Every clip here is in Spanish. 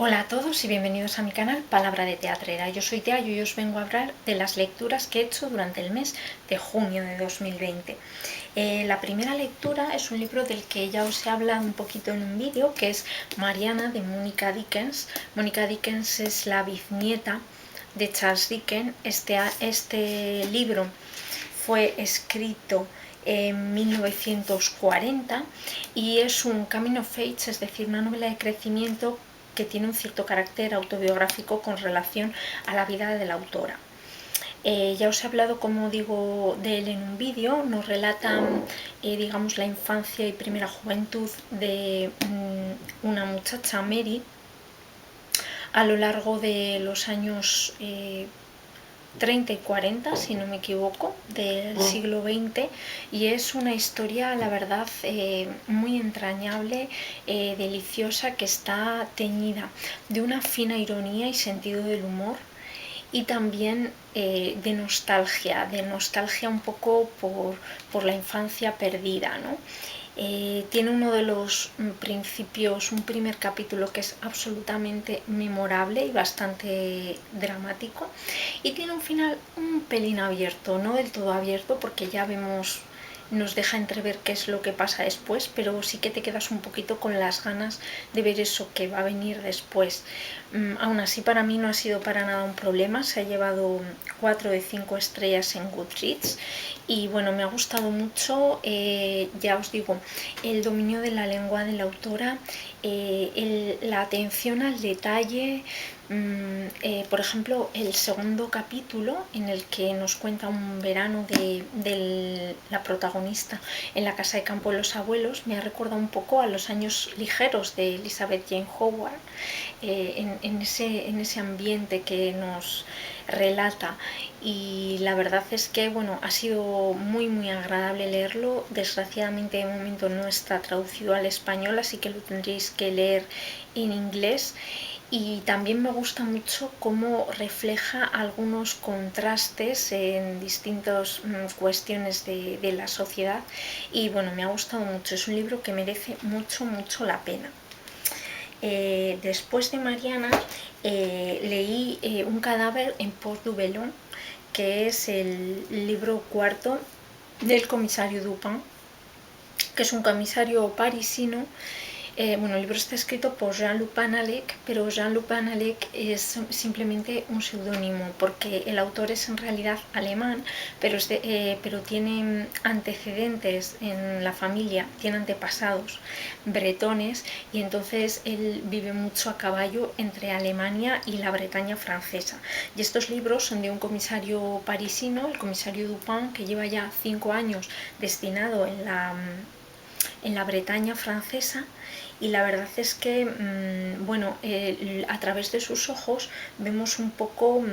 Hola a todos y bienvenidos a mi canal Palabra de Teatrera. Yo soy Tea y hoy os vengo a hablar de las lecturas que he hecho durante el mes de junio de 2020. La primera lectura es un libro del que ya os he hablado un poquito en un vídeo, que es Mariana, de Mónica Dickens. Mónica Dickens es la bisnieta de Charles Dickens. Este libro fue escrito en 1940 y es un coming of age, es decir, una novela de crecimiento que tiene un cierto carácter autobiográfico con relación a la vida de la autora. Ya os he hablado, como digo, de él en un vídeo. Nos relata, digamos, la infancia y primera juventud de una muchacha, Mary, a lo largo de los años 30 y 40, si no me equivoco, del siglo XX, y es una historia, la verdad, muy entrañable, deliciosa, que está teñida de una fina ironía y sentido del humor, y también de nostalgia un poco por la infancia perdida, ¿no? Tiene uno de los principios, un primer capítulo que es absolutamente memorable y bastante dramático, y tiene un final un pelín abierto, no del todo abierto porque ya vemos, nos deja entrever qué es lo que pasa después, pero sí que te quedas un poquito con las ganas de ver eso que va a venir después. Aún así, para mí no ha sido para nada un problema. Se ha llevado 4 de 5 estrellas en Goodreads y bueno, me ha gustado mucho. Ya os digo, el dominio de la lengua de la autora, la atención al detalle. Por ejemplo, el segundo capítulo, en el que nos cuenta un verano de la protagonista en la casa de campo de los abuelos, me ha recordado un poco a los años ligeros de Elizabeth Jane Howard, en ese ambiente que nos relata. Y la verdad es que bueno, ha sido muy agradable leerlo. Desgraciadamente de momento no está traducido al español, así que lo tendréis que leer en inglés. Y también me gusta mucho cómo refleja algunos contrastes en distintas cuestiones de la sociedad, y bueno, me ha gustado mucho. Es un libro que merece mucho la pena. Después de Mariana, leí Un cadáver en Port du Vallon, que es el libro cuarto del comisario Dupin, que es un comisario parisino. Bueno, el libro está escrito por Jean-Luc Banalec, pero Jean-Luc Banalec es simplemente un seudónimo porque el autor es en realidad alemán, pero tiene antecedentes en la familia, tiene antepasados bretones, y entonces él vive mucho a caballo entre Alemania y la Bretaña francesa. Y estos libros son de un comisario parisino, el comisario Dupin, que lleva ya 5 años destinado en la Bretaña francesa, y la verdad es que bueno, a través de sus ojos vemos un poco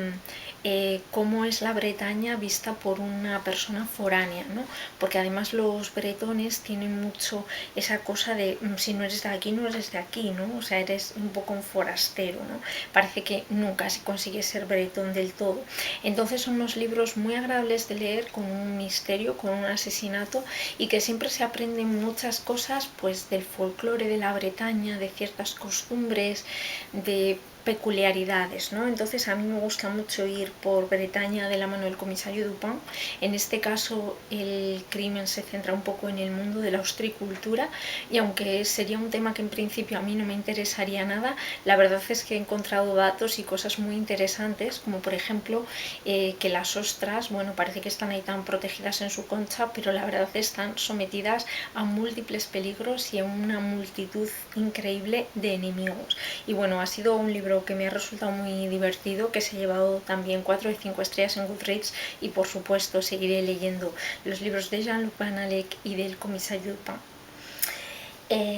cómo es la Bretaña vista por una persona foránea, ¿no? Porque además los bretones tienen mucho esa cosa de si no eres de aquí, no eres de aquí, ¿no? O sea, eres un poco un forastero, ¿no? Parece que nunca se consigue ser bretón del todo. Entonces son unos libros muy agradables de leer, con un misterio, con un asesinato, y que siempre se aprenden muchas cosas pues del folclore de la Bretaña, de ciertas costumbres, de peculiaridades, ¿no? Entonces a mí me gusta mucho ir por Bretaña de la mano del comisario Dupin. En este caso el crimen se centra un poco en el mundo de la ostricultura, y aunque sería un tema que en principio a mí no me interesaría nada, la verdad es que he encontrado datos y cosas muy interesantes, como por ejemplo que las ostras, bueno, parece que están ahí tan protegidas en su concha, pero la verdad están sometidas a múltiples peligros y a una multitud increíble de enemigos. Y bueno, ha sido un libro que me ha resultado muy divertido, que se ha llevado también 4 de 5 estrellas en Goodreads, y por supuesto seguiré leyendo los libros de Jean-Luc Banalec y del comisario Dupin.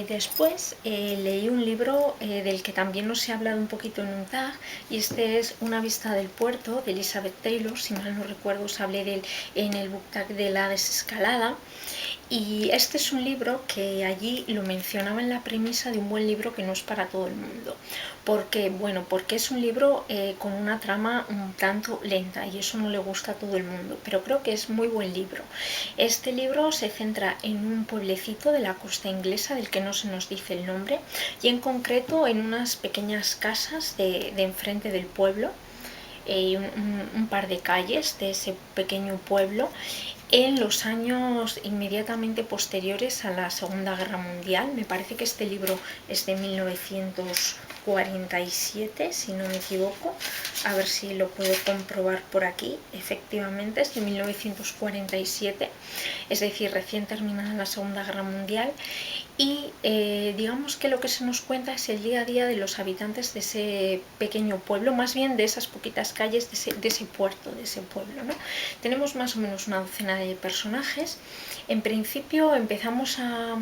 Después leí un libro del que también os he hablado un poquito en un tag, y este es Una vista del puerto, de Elizabeth Taylor. Si mal no recuerdo, os hablé de él en el book tag de La desescalada. Y este es un libro que allí lo mencionaba en la premisa de un buen libro que no es para todo el mundo. Porque, bueno, porque es un libro con una trama un tanto lenta y eso no le gusta a todo el mundo, pero creo que es muy buen libro. Este libro se centra en un pueblecito de la costa inglesa del que no se nos dice el nombre y en concreto en unas pequeñas casas de enfrente del pueblo, un par de calles de ese pequeño pueblo en los años inmediatamente posteriores a la Segunda Guerra Mundial. Me parece que este libro es de 1947, si no me equivoco. A ver si lo puedo comprobar por aquí. Efectivamente, es de 1947, es decir, recién terminada la Segunda Guerra Mundial. Y digamos que lo que se nos cuenta es el día a día de los habitantes de ese pequeño pueblo, más bien de esas poquitas calles de ese puerto, de ese pueblo, ¿no? Tenemos más o menos una docena de personajes. En principio empezamos a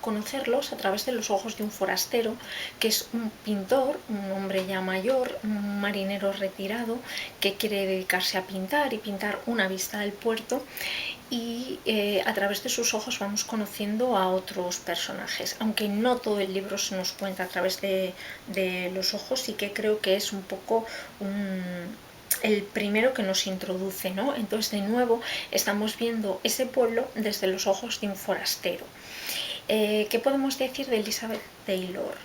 conocerlos a través de los ojos de un forastero, que es un pintor, un hombre ya mayor, un marinero retirado, que quiere dedicarse a pintar y pintar una vista del puerto, y a través de sus ojos vamos conociendo a otros personajes, aunque no todo el libro se nos cuenta a través de los ojos. Sí que creo que es un poco el primero que nos introduce, ¿no? Entonces de nuevo estamos viendo ese pueblo desde los ojos de un forastero. ¿Qué podemos decir de Elizabeth Taylor?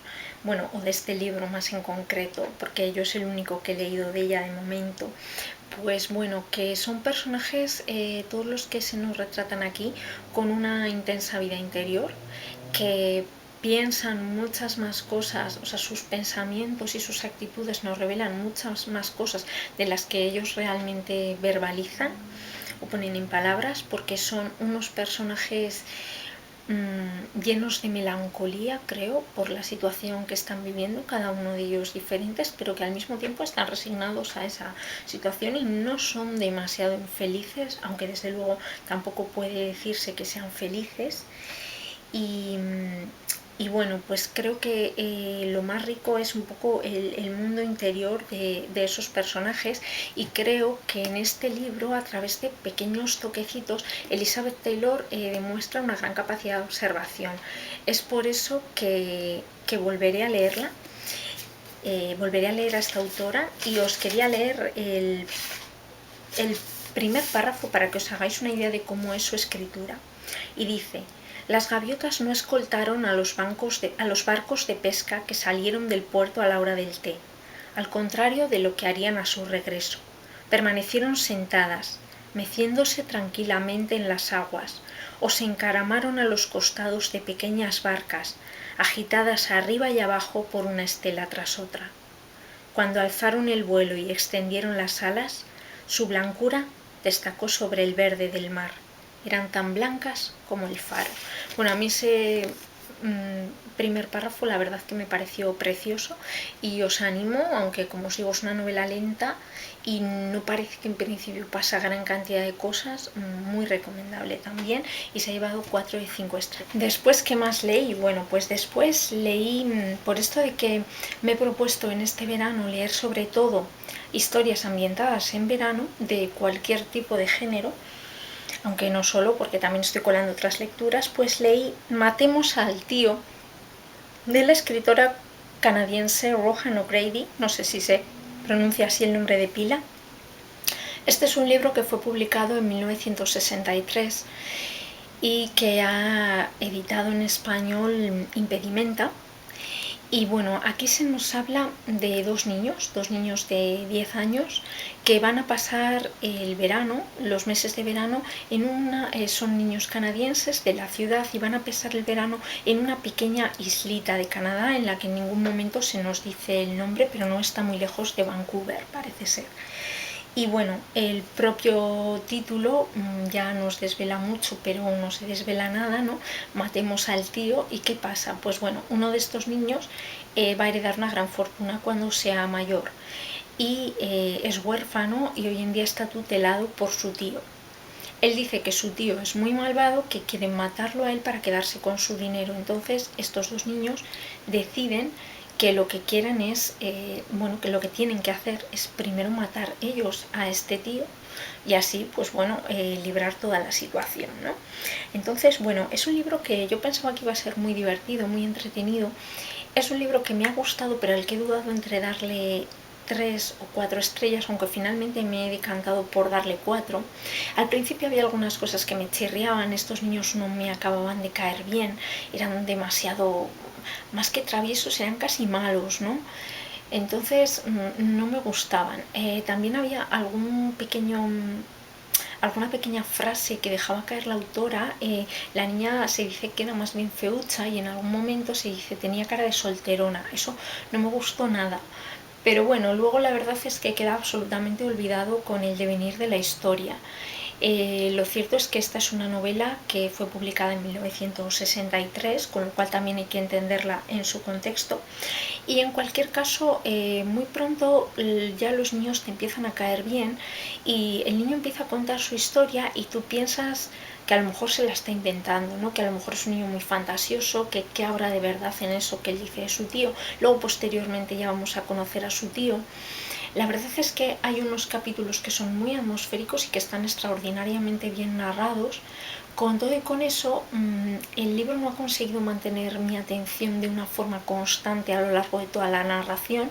Bueno, o de este libro más en concreto, porque yo es el único que he leído de ella de momento. Pues bueno, que son personajes, todos los que se nos retratan aquí, con una intensa vida interior, que piensan muchas más cosas, o sea, sus pensamientos y sus actitudes nos revelan muchas más cosas de las que ellos realmente verbalizan o ponen en palabras, porque son unos personajes llenos de melancolía, creo, por la situación que están viviendo, cada uno de ellos diferentes, pero que al mismo tiempo están resignados a esa situación y no son demasiado infelices, aunque desde luego tampoco puede decirse que sean felices. Y bueno, pues creo que lo más rico es un poco el mundo interior de esos personajes, y creo que en este libro, a través de pequeños toquecitos, Elizabeth Taylor demuestra una gran capacidad de observación. Es por eso que volveré a leerla, volveré a leer a esta autora, y os quería leer el primer párrafo para que os hagáis una idea de cómo es su escritura. Y dice: las gaviotas no escoltaron a los barcos de pesca que salieron del puerto a la hora del té, al contrario de lo que harían a su regreso. Permanecieron sentadas, meciéndose tranquilamente en las aguas, o se encaramaron a los costados de pequeñas barcas, agitadas arriba y abajo por una estela tras otra. Cuando alzaron el vuelo y extendieron las alas, su blancura destacó sobre el verde del mar. Eran tan blancas como el faro. Bueno, a mí ese primer párrafo la verdad que me pareció precioso, y os animo, aunque como os digo es una novela lenta y no parece que en principio pasa gran cantidad de cosas, muy recomendable también, y se ha llevado 4 de 5 estrellas. Después, ¿qué más leí? Bueno, pues después leí, por esto de que me he propuesto en este verano leer sobre todo historias ambientadas en verano de cualquier tipo de género, aunque no solo, porque también estoy colando otras lecturas, pues leí Matemos al tío, de la escritora canadiense Rohan O'Grady, no sé si se pronuncia así el nombre de pila. Este es un libro que fue publicado en 1963 y que ha editado en español Impedimenta. Y bueno, aquí se nos habla de dos niños de 10 años que van a pasar el verano, los meses de verano, son niños canadienses de la ciudad, y van a pasar el verano en una pequeña islita de Canadá en la que en ningún momento se nos dice el nombre, pero no está muy lejos de Vancouver, parece ser. Y bueno, el propio título ya nos desvela mucho, pero no se desvela nada, ¿no? Matemos al tío. ¿Y qué pasa? Pues bueno, uno de estos niños va a heredar una gran fortuna cuando sea mayor, y es huérfano y hoy en día está tutelado por su tío. Él dice que su tío es muy malvado, que quieren matarlo a él para quedarse con su dinero. Entonces estos dos niños deciden que lo que quieren es, que lo que tienen que hacer es primero matar ellos a este tío y así, pues bueno, librar toda la situación, ¿no? Entonces, bueno, es un libro que yo pensaba que iba a ser muy divertido, muy entretenido. Es un libro que me ha gustado, pero al que he dudado entre darle 3 o 4 estrellas, aunque finalmente me he decantado por darle 4. Al principio había algunas cosas que me chirriaban, estos niños no me acababan de caer bien, eran demasiado, más que traviesos, eran casi malos, ¿no? Entonces no me gustaban. También había alguna pequeña frase que dejaba caer la autora. La niña se dice que era más bien feucha y en algún momento se dice tenía cara de solterona. Eso no me gustó nada. Pero bueno, luego la verdad es que queda absolutamente olvidado con el devenir de la historia. Lo cierto es que esta es una novela que fue publicada en 1963, con lo cual también hay que entenderla en su contexto. Y en cualquier caso, muy pronto ya los niños te empiezan a caer bien y el niño empieza a contar su historia y tú piensas que a lo mejor se la está inventando, ¿no? Que a lo mejor es un niño muy fantasioso, que qué habrá de verdad en eso que él dice de su tío. Luego posteriormente ya vamos a conocer a su tío. La verdad es que hay unos capítulos que son muy atmosféricos y que están extraordinariamente bien narrados. Con todo y con eso, el libro no ha conseguido mantener mi atención de una forma constante a lo largo de toda la narración,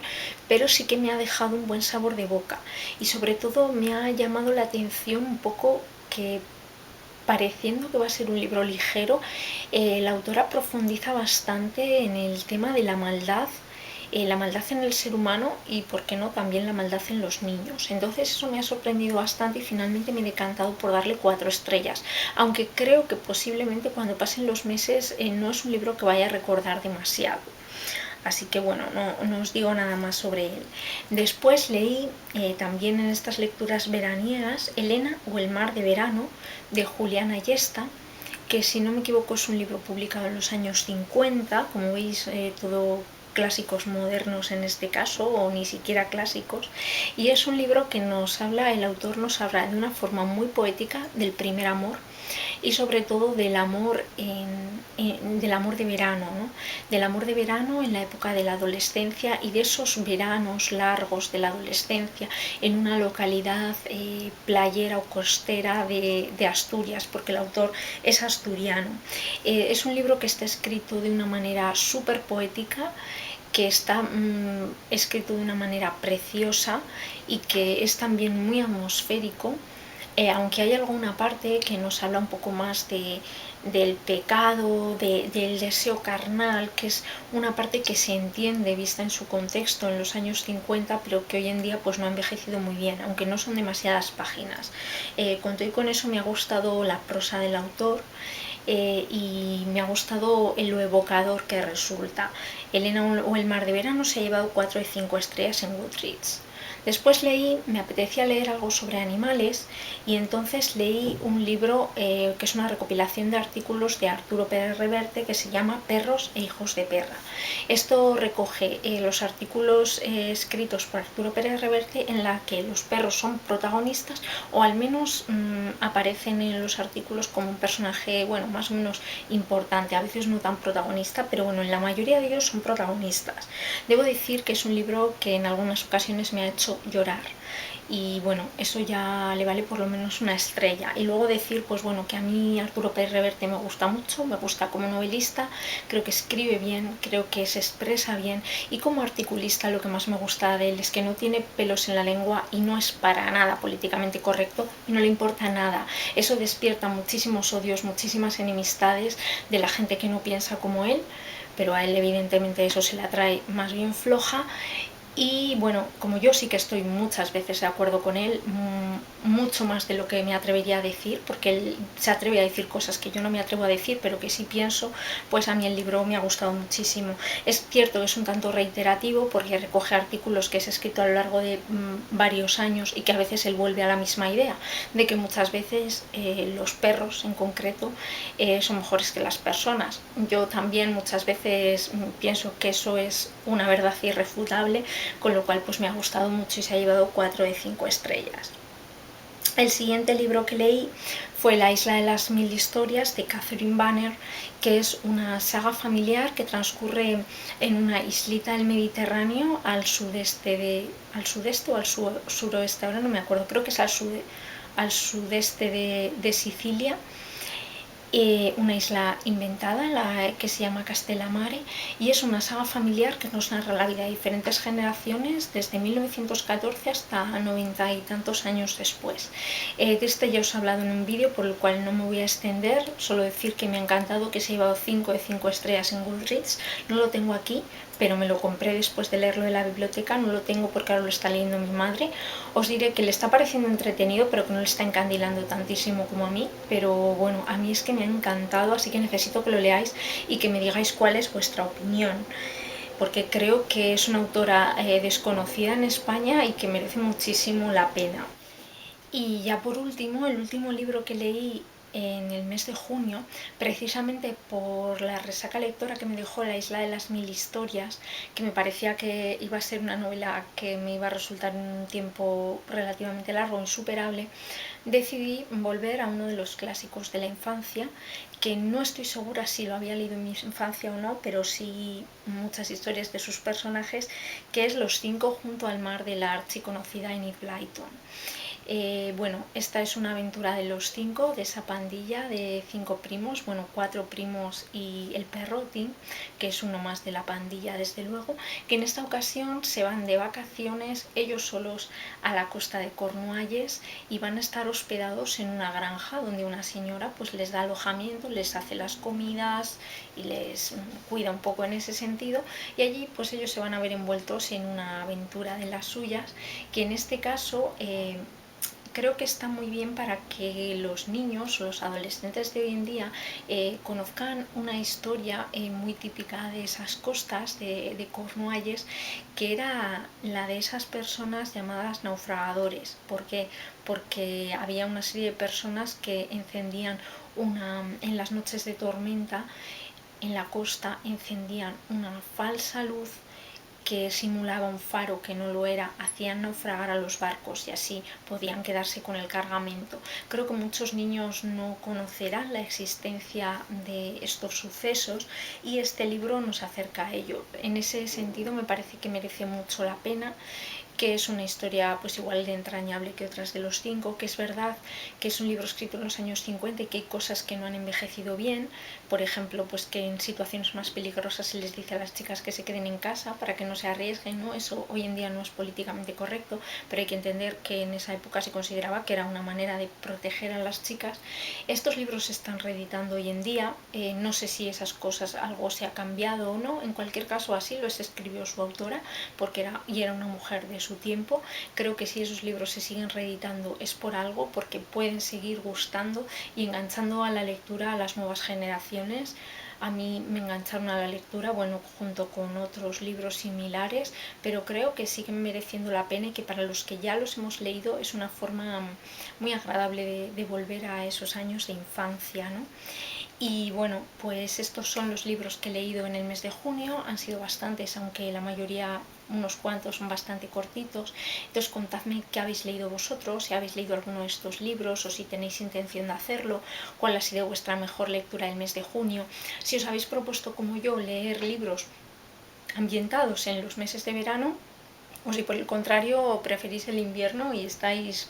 pero sí que me ha dejado un buen sabor de boca y sobre todo me ha llamado la atención un poco que, pareciendo que va a ser un libro ligero, la autora profundiza bastante en el tema de la maldad en el ser humano y, por qué no, también la maldad en los niños. Entonces eso me ha sorprendido bastante y finalmente me he decantado por darle 4 estrellas, aunque creo que posiblemente cuando pasen los meses no es un libro que vaya a recordar demasiado. Así que bueno, no os digo nada más sobre él. Después leí también en estas lecturas veraniegas Elena o el mar de verano, de Juliana Yesta, que si no me equivoco es un libro publicado en los años 50, como veis todo clásicos modernos en este caso, o ni siquiera clásicos, y es un libro que el autor nos habla de una forma muy poética del primer amor y sobre todo del amor de verano, ¿no? Del amor de verano en la época de la adolescencia y de esos veranos largos de la adolescencia en una localidad playera o costera de Asturias, porque el autor es asturiano. Es un libro que está escrito de una manera súper poética, que está escrito de una manera preciosa y que es también muy atmosférico. Aunque hay alguna parte que nos habla un poco más del pecado, del deseo carnal, que es una parte que se entiende vista en su contexto en los años 50, pero que hoy en día pues no ha envejecido muy bien, aunque no son demasiadas páginas. Con todo y con eso me ha gustado la prosa del autor. Y me ha gustado lo evocador que resulta. Elena o el mar de verano se ha llevado 4 de 5 estrellas en Goodreads. Después me apetecía leer algo sobre animales y entonces leí un libro que es una recopilación de artículos de Arturo Pérez Reverte que se llama Perros e hijos de perra. Esto recoge los artículos escritos por Arturo Pérez Reverte en la que los perros son protagonistas o al menos aparecen en los artículos como un personaje, bueno, más o menos importante, a veces no tan protagonista, pero bueno, en la mayoría de ellos son protagonistas. Debo decir que es un libro que en algunas ocasiones me ha hecho llorar y bueno, eso ya le vale por lo menos una estrella. Y luego decir, pues bueno, que a mí Arturo Pérez Reverte me gusta mucho, me gusta como novelista, creo que escribe bien, creo que se expresa bien y como articulista lo que más me gusta de él es que no tiene pelos en la lengua y no es para nada políticamente correcto y no le importa nada. Eso despierta muchísimos odios, muchísimas enemistades de la gente que no piensa como él, pero a él evidentemente eso se le atrae más bien floja. Y bueno, como yo sí que estoy muchas veces de acuerdo con él, mucho más de lo que me atrevería a decir, porque él se atreve a decir cosas que yo no me atrevo a decir, pero que sí pienso, pues a mí el libro me ha gustado muchísimo. Es cierto que es un tanto reiterativo porque recoge artículos que se ha escrito a lo largo de varios años y que a veces él vuelve a la misma idea, de que muchas veces los perros en concreto son mejores que las personas. Yo también muchas veces pienso que eso es una verdad irrefutable, con lo cual pues me ha gustado mucho y se ha llevado 4 de 5 estrellas. El siguiente libro que leí fue La isla de las mil historias de Catherine Banner, que es una saga familiar que transcurre en una islita del Mediterráneo al sudeste o al suroeste, ahora no me acuerdo, creo que es al al sudeste de Sicilia, una isla inventada que se llama Castellamare, y es una saga familiar que nos narra la vida de diferentes generaciones desde 1914 hasta 90 y tantos años después. De este ya os he hablado en un vídeo, por el cual no me voy a extender, solo decir que me ha encantado, que se ha llevado 5 de 5 estrellas en Goodreads. No lo tengo aquí, pero me lo compré después de leerlo en la biblioteca, no lo tengo porque ahora lo está leyendo mi madre. Os diré que le está pareciendo entretenido, pero que no le está encandilando tantísimo como a mí, pero bueno, a mí es que me ha encantado, así que necesito que lo leáis y que me digáis cuál es vuestra opinión, porque creo que es una autora desconocida en España y que merece muchísimo la pena. Y ya por último, el último libro que leí en el mes de junio, precisamente por la resaca lectora que me dejó La isla de las mil historias, que me parecía que iba a ser una novela que me iba a resultar en un tiempo relativamente largo, insuperable, decidí volver a uno de los clásicos de la infancia, que no estoy segura si lo había leído en mi infancia o no, pero sí muchas historias de sus personajes, que es Los cinco junto al mar, de la archiconocida Enid Blyton. Bueno, esta es una aventura de los 5, de esa pandilla de 5 primos, bueno, 4 primos y el perro Tim, que es uno más de la pandilla desde luego, que en esta ocasión se van de vacaciones ellos solos a la costa de Cornualles y van a estar hospedados en una granja donde una señora pues les da alojamiento, les hace las comidas y les cuida un poco en ese sentido, y allí pues ellos se van a ver envueltos en una aventura de las suyas, que en este caso creo que está muy bien para que los niños o los adolescentes de hoy en día conozcan una historia muy típica de esas costas de Cornualles, que era la de esas personas llamadas naufragadores. ¿Por qué? Porque había una serie de personas que encendían en las noches de tormenta en la costa, encendían una falsa luz que simulaba un faro que no lo era, hacían naufragar a los barcos y así podían quedarse con el cargamento. Creo que muchos niños no conocerán la existencia de estos sucesos y este libro nos acerca a ello. En ese sentido me parece que merece mucho la pena, que es una historia pues igual de entrañable que otras de los 5, que es verdad que es un libro escrito en los años 50 y que hay cosas que no han envejecido bien, por ejemplo, pues que en situaciones más peligrosas se les dice a las chicas que se queden en casa para que no se arriesguen, ¿no? Eso hoy en día no es políticamente correcto, pero hay que entender que en esa época se consideraba que era una manera de proteger a las chicas. Estos libros se están reeditando hoy en día, no sé si esas cosas algo se ha cambiado o no, en cualquier caso así lo escribió su autora, porque era una mujer de su tiempo. Creo que si esos libros se siguen reeditando es por algo, porque pueden seguir gustando y enganchando a la lectura a las nuevas generaciones. A mí me engancharon a la lectura, bueno, junto con otros libros similares, pero creo que siguen mereciendo la pena y que para los que ya los hemos leído es una forma muy agradable de volver a esos años de infancia, ¿no? Y bueno, pues estos son los libros que he leído en el mes de junio, han sido bastantes, aunque la mayoría, unos cuantos, son bastante cortitos. Entonces contadme qué habéis leído vosotros, si habéis leído alguno de estos libros o si tenéis intención de hacerlo, cuál ha sido vuestra mejor lectura del mes de junio, si os habéis propuesto como yo leer libros ambientados en los meses de verano, o si por el contrario preferís el invierno y estáis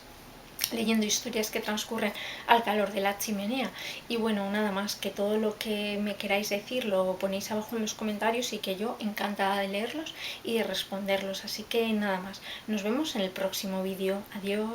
leyendo historias que transcurren al calor de la chimenea. Y bueno, nada más, que todo lo que me queráis decir lo ponéis abajo en los comentarios y que yo encantada de leerlos y de responderlos. Así que nada más, nos vemos en el próximo vídeo. Adiós.